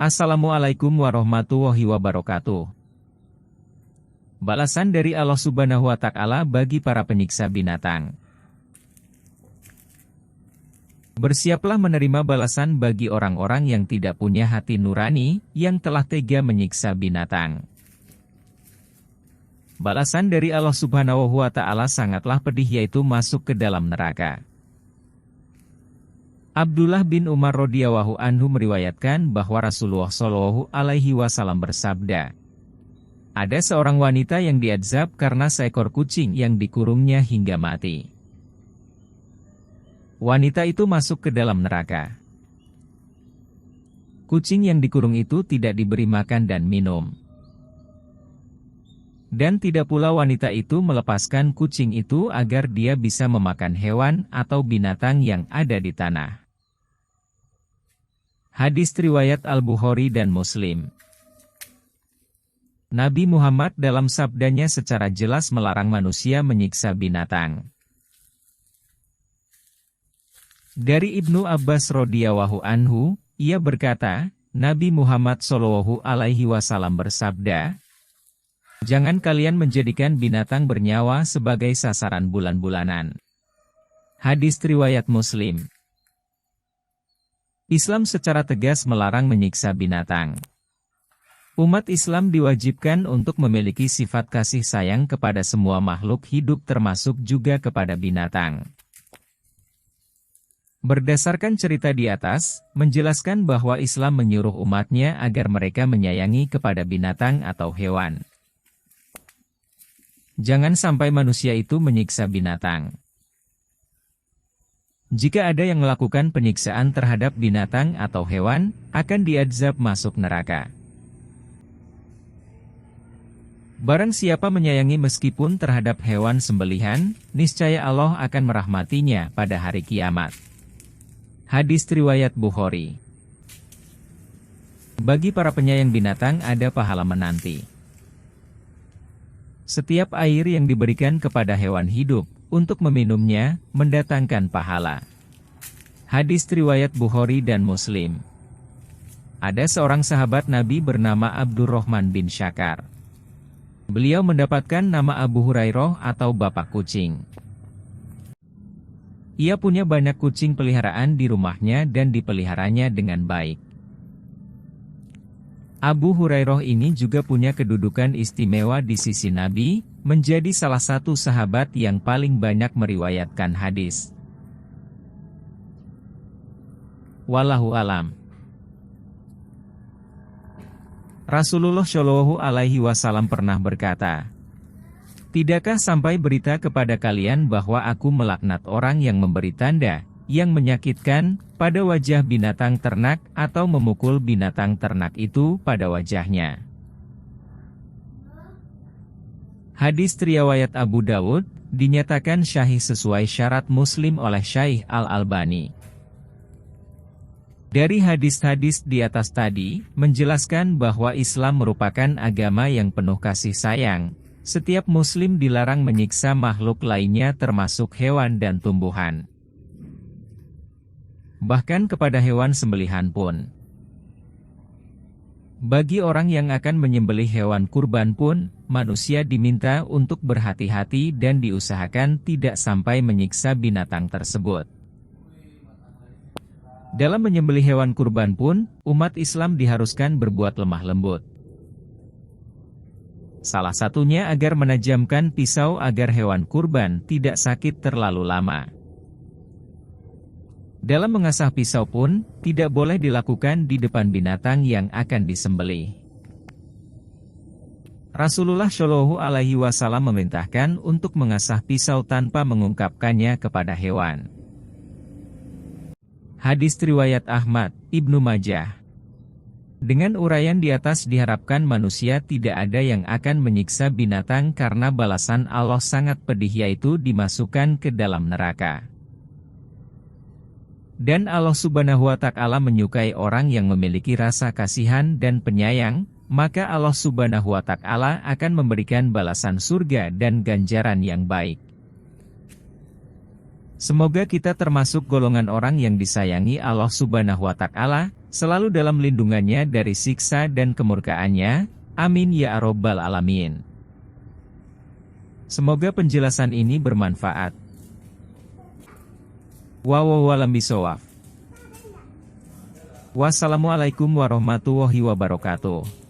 Assalamualaikum warahmatullahi wabarakatuh. Balasan dari Allah Subhanahu wa Ta'ala bagi para penyiksa binatang. Bersiaplah menerima balasan bagi orang-orang yang tidak punya hati nurani, yang telah tega menyiksa binatang. Balasan dari Allah Subhanahu wa Ta'ala sangatlah pedih, yaitu masuk ke dalam neraka. Abdullah bin Umar radhiyallahu anhu meriwayatkan bahwa Rasulullah Shallallahu alaihi wasallam bersabda, ada seorang wanita yang diazab karena seekor kucing yang dikurungnya hingga mati. Wanita itu masuk ke dalam neraka. Kucing yang dikurung itu tidak diberi makan dan minum. Dan tidak pula wanita itu melepaskan kucing itu agar dia bisa memakan hewan atau binatang yang ada di tanah. Hadis riwayat Al-Bukhari dan Muslim. Nabi Muhammad dalam sabdanya secara jelas melarang manusia menyiksa binatang. Dari Ibnu Abbas radhiyallahu anhu, ia berkata, Nabi Muhammad shallallahu alaihi wasallam bersabda, jangan kalian menjadikan binatang bernyawa sebagai sasaran bulan-bulanan. Hadis riwayat Muslim. Islam secara tegas melarang menyiksa binatang. Umat Islam diwajibkan untuk memiliki sifat kasih sayang kepada semua makhluk hidup termasuk juga kepada binatang. Berdasarkan cerita di atas, menjelaskan bahwa Islam menyuruh umatnya agar mereka menyayangi kepada binatang atau hewan. Jangan sampai manusia itu menyiksa binatang. Jika ada yang melakukan penyiksaan terhadap binatang atau hewan, akan diazab masuk neraka. Barang siapa menyayangi meskipun terhadap hewan sembelihan, niscaya Allah akan merahmatinya pada hari kiamat. Hadis riwayat Bukhari. Bagi para penyayang binatang ada pahala menanti. Setiap air yang diberikan kepada hewan hidup, untuk meminumnya, mendatangkan pahala. Hadis riwayat Bukhari dan Muslim. Ada seorang sahabat Nabi bernama Abdurrahman bin Syakar. Beliau mendapatkan nama Abu Hurairah atau Bapak Kucing. Ia punya banyak kucing peliharaan di rumahnya dan dipeliharanya dengan baik. Abu Hurairah ini juga punya kedudukan istimewa di sisi Nabi, menjadi salah satu sahabat yang paling banyak meriwayatkan hadis. Wallahu alam. Rasulullah Shallallahu alaihi wasallam pernah berkata, tidakkah sampai berita kepada kalian bahwa aku melaknat orang yang memberi tanda, yang menyakitkan, pada wajah binatang ternak atau memukul binatang ternak itu pada wajahnya. Hadis riwayat Abu Dawud, dinyatakan sahih sesuai syarat Muslim oleh Syekh Al-Albani. Dari hadis-hadis di atas tadi, menjelaskan bahwa Islam merupakan agama yang penuh kasih sayang. Setiap Muslim dilarang menyiksa makhluk lainnya termasuk hewan dan tumbuhan. Bahkan kepada hewan sembelihan pun. Bagi orang yang akan menyembelih hewan kurban pun, manusia diminta untuk berhati-hati dan diusahakan tidak sampai menyiksa binatang tersebut. Dalam menyembelih hewan kurban pun, umat Islam diharuskan berbuat lemah lembut. Salah satunya agar menajamkan pisau agar hewan kurban tidak sakit terlalu lama. Dalam mengasah pisau pun, tidak boleh dilakukan di depan binatang yang akan disembelih. Rasulullah Shallallahu alaihi wasallam memerintahkan untuk mengasah pisau tanpa mengungkapkannya kepada hewan. Hadis riwayat Ahmad, Ibnu Majah. Dengan uraian di atas diharapkan manusia tidak ada yang akan menyiksa binatang karena balasan Allah sangat pedih, yaitu dimasukkan ke dalam neraka. Dan Allah Subhanahu wa Ta'ala menyukai orang yang memiliki rasa kasihan dan penyayang, maka Allah Subhanahu wa Ta'ala akan memberikan balasan surga dan ganjaran yang baik. Semoga kita termasuk golongan orang yang disayangi Allah Subhanahu wa Ta'ala. selalu dalam lindungannya dari siksa dan kemurkaannya. Amin ya Rabbal Alamin. Semoga penjelasan ini bermanfaat. Wallahu a'lam bishawab. Wassalamualaikum warahmatullahi wabarakatuh.